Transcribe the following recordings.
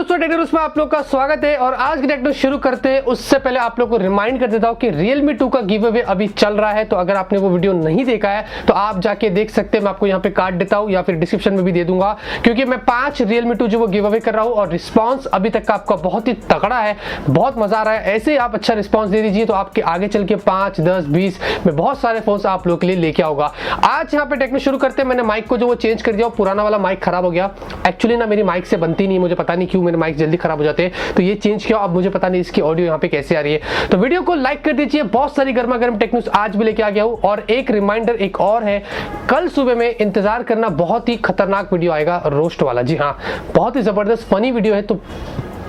दोस्तों टेक्नो रूज में आप लोग का स्वागत है। और आज की टेक्नो शुरू करते हैं उससे पहले आप लोग को रिमाइंड कर देता हूं कि Realme 2 का गिव अवे अभी चल रहा है। तो अगर आपने वो वीडियो नहीं देखा है तो आप जाके देख सकते हैं। मैं आपको यहाँ पे कार्ड देता हूँ या फिर डिस्क्रिप्शन में भी दे दूंगा, क्योंकि मैं 5 Realme 2 जो वो गिव अवे कर रहा हूँ और रिस्पॉन्स अभी तक का आपका बहुत ही तगड़ा है, बहुत मजा आ रहा है। ऐसे ही आप अच्छा रिस्पॉन्स दे दीजिए तो आपके आगे चल के 5, 10, 20 में बहुत सारे फोन आप लोग के लिए लेके आऊंगा। आज यहाँ पे टेक्नो शुरू करते हैं। मैंने माइक को जो वो चेंज कर दिया, पुराना वाला माइक खराब हो गया। एक्चुअली ना मेरी माइक से बनती नहीं, मुझे पता नहीं क्यों मेरे माइक जल्दी खराब हो जाते हैं, तो ये चेंज किया। अब मुझे पता नहीं इसकी ऑडियो यहाँ पे कैसे आ रही है। तो वीडियो को लाइक कर दीजिए। बहुत सारी गर्मा गर्म टेक न्यूज़ आज भी लेके आ गया हूँ। और एक रिमाइंडर एक और है, कल सुबह में इंतजार करना, बहुत ही खतरनाक वीडियो आएगा रोस्ट वाला। जी हाँ, बहुत ही जबरदस्त फनी वीडियो है, तो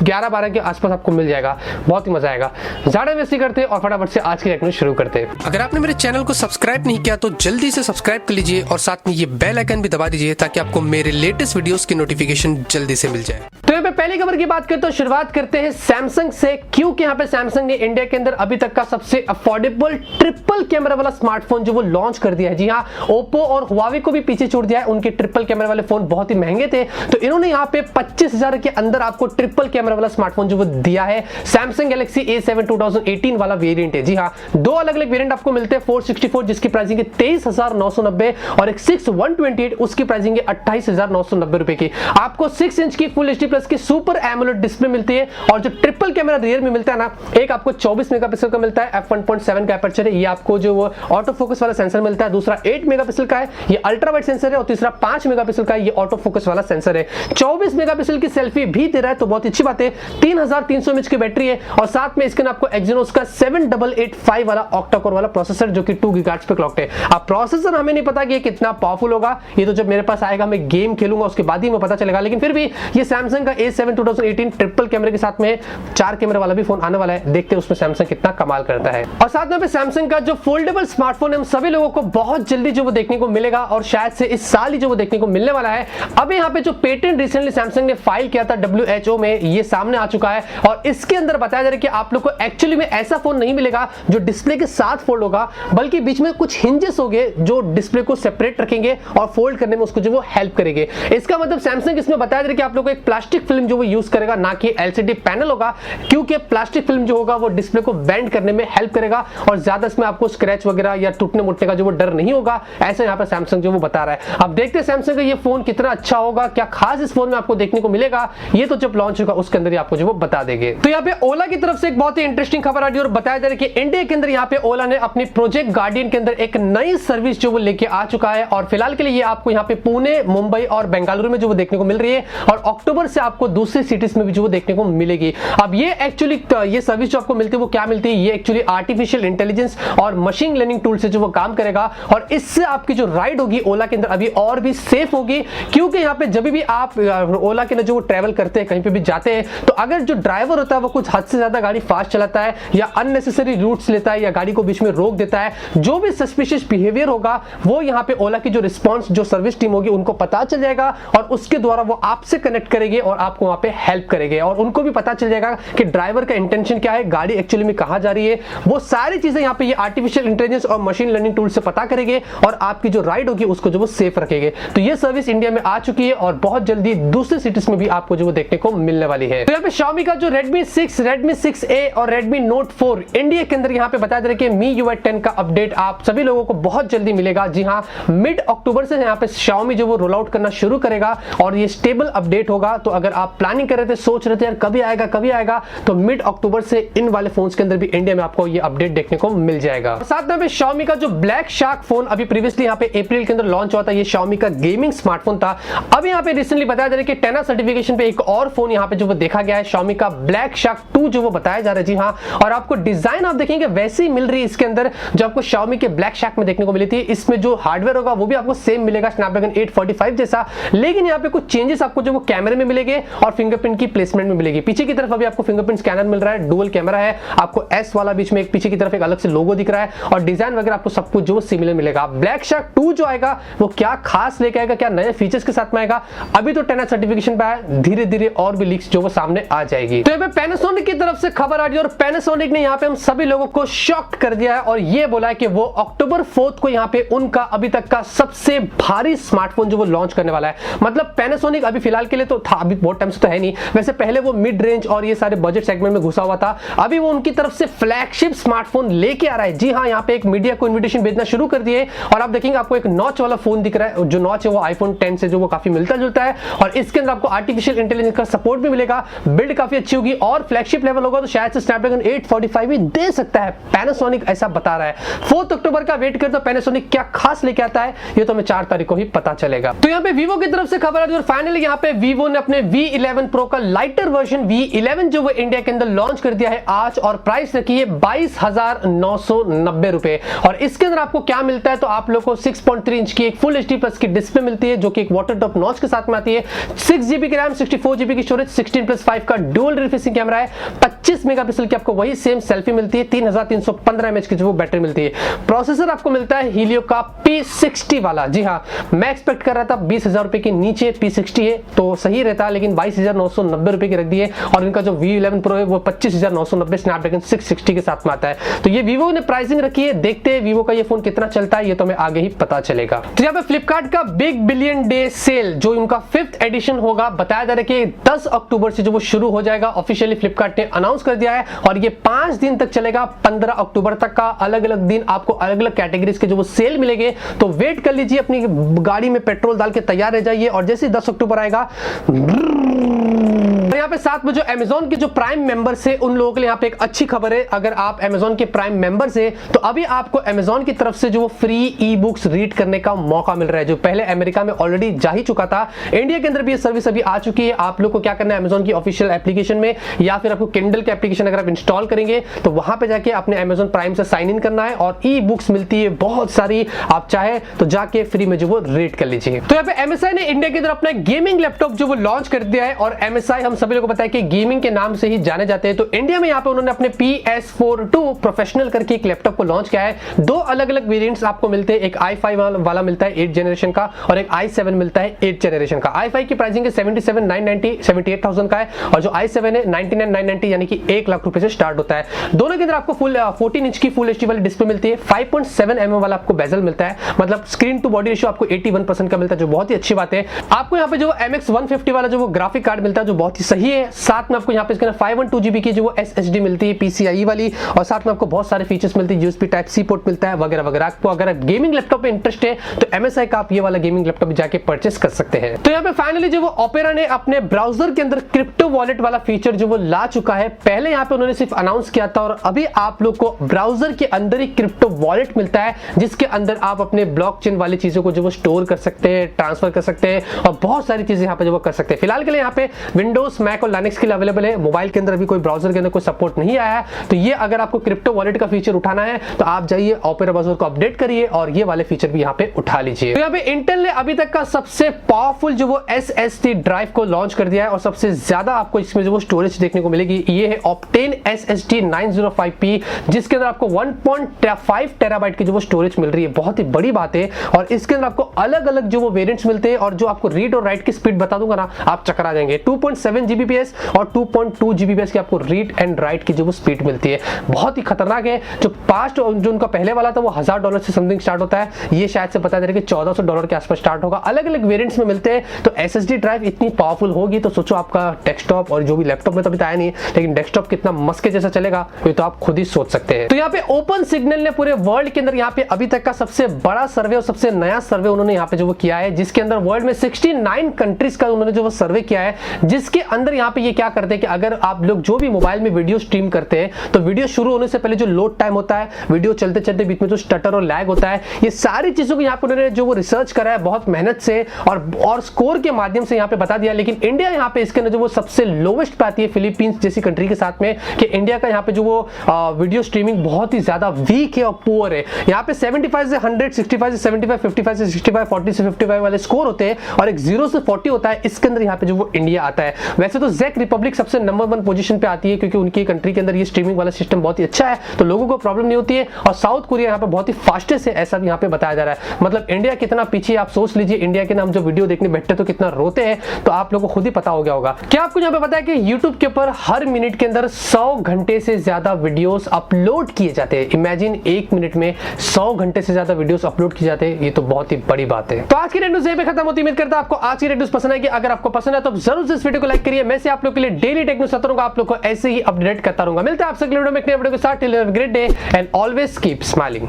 11-12 के आसपास आपको मिल जाएगा, बहुत ही मजा आएगा। ज्यादा वेस्ट नहीं करते और फटाफट से आज की टेक्नो शुरू करते हैं। अगर आपने मेरे चैनल को सब्सक्राइब नहीं किया तो जल्दी से सब्सक्राइब कर लीजिए और साथ में ये बेल आइकन भी दबा दीजिए ताकि आपको मेरे लेटेस्ट वीडियोस की नोटिफिकेशन जल्दी से मिल जाए। तो यहाँ पे पहली खबर की बात करते हैं, शुरुआत करते हैं सैमसंग से, क्योंकि यहाँ पे सैमसंग ने इंडिया के अंदर अभी तक का सबसे अफोर्डेबल ट्रिपल कैमरा वाला स्मार्टफोन जो वो लॉन्च कर दिया है। जी हाँ, ओप्पो और हुआवे को भी पीछे छोड़ दिया है। उनके ट्रिपल कैमरा वाले फोन बहुत ही महंगे थे, तो इन्होंने यहाँ पे 25,000 के अंदर आपको ट्रिपल कैमरा वाला स्मार्टफोन जो वो दिया है। सैमसंग गैलेक्सी A7 2018 वाला वेरिएंट है। जी हाँ, दो अलग अलग वेरिएंट आपको मिलते हैं। 464 जिसकी प्राइसिंग है 23,990 और एक 6128 उसकी प्राइसिंग है 28,990 रुपए की। आपको 6 इंच की फुल एचडी प्लस की सुपर एमोलेड डिस्प्ले मिलती है। और जो ट्रिपल कैमरा रियर में मिलता है ना, एक आपको 24 मेगापिक्सल का मिलता है, f1.7 का एपर्चर है। ये आपको जो वो ऑटो फोकस वाला सेंसर मिलता है। दूसरा 8 मेगापिक्सल का है, ये अल्ट्रा वाइड सेंसर है। और तीसरा 5 मेगापिक्सल का है, ये ऑटो फोकस वाला सेंसर है। 24 मेगापिक्सल की सेल्फी भी दे रहा है, तो बहुत अच्छी बात है। 3300 mAh की बैटरी है और साथ में इसके आपको एक्सिनोस का 7885 वाला ऑक्टा कोर वाला प्रोसेसर जो कि 2 गीगाहर्ट्ज पे क्लॉक्ड है। अब प्रोसेसर हमें नहीं पता कि ये कितना पावरफुल होगा, ये तो जब मेरे पास आएगा, मैं गेम खेलूंगा उसके बाद ही मैं पता चलेगा। लेकिन फिर भी ये सैमसंग का A7 2018 ट्रिपल कैमरे के साथ में 4 कैमरे वाला भी फोन आने वाला है। देखते हैं उसमें सैमसंग कितना कमाल करता है। और साथ में सैमसंग का जो फोल्डेबल स्मार्टफोन है, हम सभी लोगों को बहुत जल्दी जो वो देखने को मिलेगा और शायद से इस साल ही जो वो देखने को मिलने वाला है। अभी यहाँ पे जो पेटेंट रिसेंटली सैमसंग ने फाइल किया था WHO में, ये सामने आ चुका है। और इसके अंदर बताया जा रहा है कि आप लोग को एक्चुअली में ऐसा फोन नहीं मिलेगा जो डिस्प्ले के साथ फोल्ड होगा, बल्कि बीच में कुछ हिंजेस होंगे जो डिस्प्ले को सेपरेट रखेंगे और फोल्ड करने में उसको जो वो हेल्प करेंगे। इसका मतलब सैमसंग इसमें बताया जा रहा है कि आप लोग को एक प्लास्टिक फिल्म जो वो यूज करेगा, ना कि LCD पैनल होगा, क्योंकि प्लास्टिक फिल्म जो होगा वो डिस्प्ले को बेंड करने में हेल्प करेगा और ज्यादा इसमें आपको स्क्रैच वगैरह या टूटने मुटने का जो वो डर नहीं होगा। ऐसा यहाँ पर सैमसंग जो वो बता रहा है। अब देखते हैं सैमसंग का ये फोन कितना अच्छा होगा, क्या खास इस फोन में आपको देखने को मिलेगा, ये तो जब लॉन्च होगा उसके अंदर ही आपको जो वो बता देंगे। तो यहाँ पे ओला की तरफ से एक बहुत ही इंटरेस्टिंग खबर आ रही है और बताया जा रहा है कि इंडिया के अंदर यहाँ पे ओला ने अपनी प्रोजेक्ट गार्डियन के अंदर एक नई सर्विस जो वो लेके आ चुका है। और फिलहाल के लिए ये आपको यहाँ पे पुणे, मुंबई और बेंगलुरु में जो वो देखने को मिल रही है और अक्टूबर से आपको दूसरी सिटीज में भी जो वो देखने को मिलेगी। अब ये एक्चुअली ये सर्विस जो आपको मिलती है वो क्या मिलती है, ये एक्चुअली आर्टिफिशियल इंटेलिजेंस और मशीन लर्निंग टूल से जो वो काम करेगा। और इससे आपकी जो राइड होगी ओला के अंदर अभी और भी सेफ होगी, क्योंकि यहाँ पे जब भी आप ओला के अंदर जो वो ट्रेवल करते हैं, कहीं पे भी जाते हैं, तो अगर जो ड्राइवर होता है वो कुछ हद से ज्यादा गाड़ी फास्ट चलाता है या अननेसेसरी रूट्स लेता है या गाड़ी को बीच में रोक देता है, जो भी सस्पिशियस बिहेवियर होगा वो यहाँ पे ओला की जो रिस्पांस जो सर्विस टीम होगी उनको पता चल जाएगा और उसके द्वारा वो आपसे कनेक्ट करेंगे और आपको वहां पे हेल्प करेंगे। और उनको भी पता चल जाएगा कि ड्राइवर का इंटेंशन क्या है, गाड़ी एक्चुअली में कहां जा रही है। वो सारी चीजें यहाँ पे ये आर्टिफिशियल इंटेलिजेंस और मशीन लर्निंग टूल से पता करेंगे और आपकी जो राइड होगी उसको जो वो सेफ रखेंगे। तो ये सर्विस इंडिया में आ चुकी है और बहुत जल्दी दूसरे सिटीज में भी आपको जो वो देखने को मिलने वाली है। तो यहाँ पे Xiaomi का जो Redmi 6, Redmi 6A और Redmi Note 4 इंडिया के अंदर यहाँ पे बताया जा रहा है कि MIUI 10 का अपडेट आप सभी लोगों को बहुत जल्दी मिलेगा। जी हाँ, मिड अक्टूबर से यहाँ पे Xiaomi जो वो रोल आउट करना शुरू करेगा और ये स्टेबल अपडेट होगा। तो अगर आप प्लानिंग कर रहे थे, सोच रहे थे यार कभी आएगा, तो मिड अक्टूबर से इन वाले फोन्स के अंदर भी इंडिया में आपको ये अपडेट देखने को मिल जाएगा। साथ में Xiaomi का जो ब्लैक शार्क फोन अभी प्रीवियसली यहाँ पे अप्रैल के अंदर लॉन्च हुआ था, ये Xiaomi का गेमिंग स्मार्टफोन था। अब यहाँ पे रिसेंटली बताया जा रहा है कि 10 सर्टिफिकेशन पे एक और फोन यहाँ पे जो वो देखा गया है, Xiaomi का ब्लैक शार्क 2 जो वो बताया जा रहा है। जी हाँ, और आपको डिजाइन आप देखेंगे वैसे ही मिल रही है इसके अंदर जो आपको Xiaomi के ब्लैक शार्क में देखने को मिली थी। इसमें जो हार्डवेयर होगा वो भी आपको सेम मिलेगा, स्नैपड्रैगन 845 जैसा, लेकिन यहाँ पे कुछ चेंजेस आपको जो वो कैमरे में मिलेंगे और फिंगरप्रिंट की प्लेसमेंट में मिलेगी। पीछे की तरफ अभी आपको फिंगरप्रिंट स्कैनर मिल रहा है, डुअल कैमरा है, आपको S वाला बीच में एक पीछे की तरफ एक अलग से लोगो दिख रहा है और डिजाइन वगैरह आपको सब कुछ जो सिमिलर मिलेगा। ब्लैक शार्क 2 जो आएगा वो क्या खास लेके आएगा, क्या नए फीचर्स के साथ में आएगा, अभी तो 10 सर्टिफिकेशन पे है, धीरे धीरे और भी लीक्स जो वो सामने आ जाएगी। तो यहाँ पे Panasonic की तरफ से खबर आ रही है और Panasonic ने यहाँ पे हम सभी लोगों को शॉक्ड कर दिया है और ये बोला है कि वो अक्टूबर 4 को यहाँ पे उनका अभी तक का सबसे भारी स्मार्टफोन जो वो लॉन्च करने वाला है। मतलब Panasonic अभी फिलहाल के लिए तो था, अभी बहुत टाइम से तो है नहीं, वैसे पहले वो मिड रेंज और ये सारे बजट सेगमेंट में घुसा हुआ था। अभी वो उनकी तरफ से फ्लैगशिप स्मार्टफोन लेके आ रहा है। जी हाँ, यहाँ पे एक मीडिया को इन्विटेशन भेजना शुरू कर दिए और आप देखेंगे आपको एक नॉच वाला फोन दिख रहा है। जो नॉच है वो आईफोन 10 से जो वो काफी मिलता जुलता है और इसके अंदर आपको आर्टिफिशियल इंटेलिजेंस का सपोर्ट भी मिलेगा। बिल्ड काफी अच्छी होगी और फ्लैगशिप लेवल होगा तो शायद से स्नैपड्रैगन 845 भी दे सकता है। Panasonic ऐसा बता रहा है। 4 अक्टूबर का वेट कर तो Panasonic क्या खास लेके आता है ये तो हमें 4 तारीख को ही पता चलेगा। तो यहाँ पे Vivo की तरफ से खबर आ रही है और फाइनली यहाँ पे Vivo ने अपने V11 Pro का लाइटर वर्जन V11 जो वो इंडिया के अंदर लॉन्च कर दिया है आज और प्राइस रखी है 22,990 रुपए। और इसके अंदर आपको क्या मिलता है तो आप लोग को 6.3 इंच की एक फुल HD प्लस की डिस्प्ले मिलती है जो कि एक वाटर टॉप नॉच के साथ में आती है। 6GB की रैम, 64GB की स्टोरेज, 16+5 का डुअल रिफ्रेशिंग कैमरा है, 25 मेगापिक्सल की आपको वही सेम सेल्फी मिलती है, 3315 mAh की जो वो बैटरी मिलती है। प्रोसेसर आपको मिलता है हीलियो का P60 वाला। जी हाँ, मैं एक्सपेक्ट कर रहा था 20,000 रुपए के नीचे P60 है तो सही रहता, लेकिन 22,990 रुपए की रख दी है और इनका जो V11 Pro है वो 25,990 स्नैपड्रैगन 660 के साथ में आता है। तो ये Vivo ने प्राइसिंग रखी है, देखते हैं Vivo का ये फोन कितना चलता है, ये तो हमें आगे ही पता चलेगा। तो यहाँ पे फ्लिपकार्ट का बिग बिलियन डे सेल जो उनका 5th एडिशन होगा बताया जा रहा है कि 10 अक्टूबर से जो वो शुरू हो जाएगा। ऑफिशियली फ्लिपकार्ट ने अनाउंस कर दिया है और ये 5 दिन तक चलेगा। 15 अक्टूबर तक का अलग अलग दिन आपको अलग अलग कैटेगरीज के जो वो सेल मिलेंगे। तो वेट कर लीजिए, अपनी गाड़ी में पेट्रोल डाल के तैयार रह जाइए और जैसे 10 अक्टूबर आएगा यहाँ पे साथ में जो Amazon के जो प्राइम मेंबर्स है उन लोगों के लिए यहाँ पे एक अच्छी खबर है। अगर आप Amazon के प्राइम मेंबर्स है तो अभी आपको Amazon की तरफ से जो वो फ्री ई बुक्स रीड करने का मौका मिल रहा है, जो पहले अमेरिका में ऑलरेडी जा ही चुका था। इंडिया के अंदर भी ये सर्विस अभी आ चुकी है। आप लोग को क्या करना है, Amazon की ऑफिशियल एप्लीकेशन में या फिर आपको Kindle के एप्लीकेशन अगर आप इंस्टॉल करेंगे तो वहां पे जाके अपने Amazon प्राइम से साइन इन करना है और ई बुक्स मिलती है बहुत सारी, आप चाहे तो जाके फ्री में जो वो रीड कर लीजिए। तो यहाँ पे MSI ने इंडिया के अंदर अपना गेमिंग लैपटॉप जो वो लॉन्च कर दिया है और MSI हम सभी लोगों को पता है कि गेमिंग के नाम से ही जाने जाते हैं। तो इंडिया में यहाँ पे उन्होंने अपने PS42 प्रोफेशनल करके एक लैपटॉप को लॉन्च किया है। 2 अलग अलग वेरिएंट्स आपको मिलते हैं, एक i5 वाला मिलता है 8 जनरेशन का और एक i7 मिलता है 8 जनरेशन का। i5 की प्राइसिंग है 77,990 78,000 का है और जो i7 है 99,990 यानी कि 1 लाख रुपए से स्टार्ट होता है। दोनों के अंदर आपको फुल 14 इंच की फुल HD वाली डिस्प्ले मिलती है, 5.7 mm वाला आपको बेजल मिलता है, मतलब स्क्रीन टू बॉडी रेशियो आपको 81% का मिलता है जो बहुत ही अच्छी बात है। आपको यहाँ पे जो MX 150 वाला जो वो ग्राफिक कार्ड मिलता है जो बहुत ही सही है। साथ में आपको यहाँ पे इसके 512GB की जो वो SSD मिलती है PCIe वाली और साथ में आपको बहुत सारे फीचर्स मिलते हैं, USB टाइप C पोर्ट मिलता है वगैरह वगैरह। आपको अगर गेमिंग लैपटॉप में इंटरेस्ट है तो MSI का आप ये वाला गेमिंग लैपटॉप जाके परचेस कर सकते हैं। तो यहाँ पे फाइनली जो वो ओपेरा ने अपने ब्राउजर के अंदर क्रिप्टो वॉलेट वाला फीचर जो वो ला चुका है। पहले यहाँ पे उन्होंने सिर्फ अनाउंस किया था और अभी आप लोग को ब्राउजर के अंदर ही क्रिप्टो वॉलेट मिलता है जिसके अंदर आप अपने ब्लॉकचेन वाली चीजों को जो वो स्टोर कर सकते हैं, ट्रांसफर कर सकते हैं और बहुत सारी चीजें यहाँ पे जो वो कर सकते हैं। फिलहाल के लिए यहाँ पे विंडोज, मैक और लिनक्स के लिए अवेलेबल है। मोबाइल के अंदर अभी कोई ब्राउजर के अंदर कोई सपोर्ट नहीं आया है। तो ये अगर आपको क्रिप्टो वॉलेट का फीचर उठाना है तो आप जाइए ओपेरा ब्राउजर को अपडेट करिए और ये वाले फीचर भी यहाँ पे उठा लीजिए। तो यहाँ पे इंटेल ने अभी तक का सबसे पावरफुल जो वो SSD ड्राइव को लॉन्च कर दिया है और सबसे ज्यादा आपको इसमें जो वो स्टोरेज देखने को मिलेगी ये है Optane SSD 905P जिसके अंदर आपको 1.5 टेराबाइट की जो वो स्टोरेज मिल रही है, बहुत ही बड़ी बात है। और इसके अंदर आपको अलग अलग जो वो वेरिएंट्स मिलते हैं और जो आपको रीड और राइट की स्पीड बता दूंगा ना आप चकरा जाएंगे। 2.7 Gbps और 2.2 Gbps की आपको रीड एंड राइट की जो वो स्पीड मिलती है, बहुत ही खतरनाक है। जो पास्ट जो उनका पहले वाला था वो $1000 से समथिंग स्टार्ट होता है, ये शायद से बता दे रहे कि $1400 के आसपास स्टार्ट होगा। अलग अलग वेरिएंट्स में मिलते हैं। तो SSD ड्राइव इतनी पावरफुल होगी तो सोचो आपका डेस्कटॉप और जो भी लैपटॉप में तो अभी आया नहीं लेकिन डेस्कटॉप कितना मस्के जैसा चलेगा ये तो आप खुद ही सोच सकते हैं। तो यहाँ पे ओपन सिग्नल ने पूरे वर्ल्ड के अंदर यहाँ पे अभी तक का सबसे बड़ा सर्वे और सबसे नया सर्वे उन्होंने यहाँ पे जो वो किया है, जिसके अंदर वर्ल्ड में 69 कंट्रीज का उन्होंने जो वो सर्वे किया है, जिसके अंदर यहाँ पे ये क्या करते हैं कि अगर आप लोग जो भी मोबाइल में वीडियो स्ट्रीम करते हैं तो वीडियो शुरू होने से पहले जो लोड टाइम होता है, वीडियो चलते चलते बीच में जो स्टटर और लैग होता है, ये सारी चीजों को यहाँ पे उन्होंने जो वो रिसर्च करा है बहुत मेहनत से और स्कोर के माध्यम से यहाँ पे बता दिया। लेकिन इंडिया यहाँ पे इसके अंदर जो वो सबसे लोवेस्ट पे आती है फिलीपींस जैसी कंट्री के साथ में, कि इंडिया का यहाँ पे जो वो वीडियो स्ट्रीमिंग बहुत ही ज्यादा वीक है और पुअर है। यहाँ पे 75 से 100, 65 से 75, 55 से 65, 40 से 55 वाले स्कोर होते हैं और एक 0 से 40 होता है। इसके अंदर यहाँ पे जो वो इंडिया आता है। वैसे वैसे तो जैक रिपब्लिक सबसे नंबर 1 पोजीशन पे आती है क्योंकि उनकी कंट्री के अंदर ये स्ट्रीमिंग वाला सिस्टम बहुत ही अच्छा है, तो लोगों को प्रॉब्लम नहीं होती है। और साउथ कोरिया यहाँ पे बहुत ही फास्टेस्ट है, ऐसा भी यहाँ पे बताया जा रहा है। मतलब इंडिया कितना पीछे, आप सोच लीजिए इंडिया के नाम जो वीडियो देखने बैठते तो कितना रोते हैं, तो आप लोगों को खुद ही पता हो गया होगा। क्या आपको यहाँ पे पता है कि यूट्यूब के ऊपर हर मिनट के अंदर 100 घंटे से ज्यादा वीडियोस अपलोड किए जाते हैं। इमेजिन 1 मिनट में 100 घंटे से ज्यादा वीडियोस अपलोड किए जाते हैं, ये तो बहुत ही बड़ी बात है। तो आज की टेक न्यूज़ यहीं पे खत्म होती है। उम्मीद करता हूं आपको आज की टेक न्यूज़ पसंद आएगी। अगर आपको पसंद है तो जरूर से इस वीडियो को लाइक करिए। मैं से आप लोग के लिए डेली टेक न्यूज़ लाता रहूंगा, आप लोग को ऐसे ही अपडेट करता रहूंगा। मिलते हैं आपसे अगले वीडियो में एक नए वीडियो के साथ। Till have a great day and always keep smiling.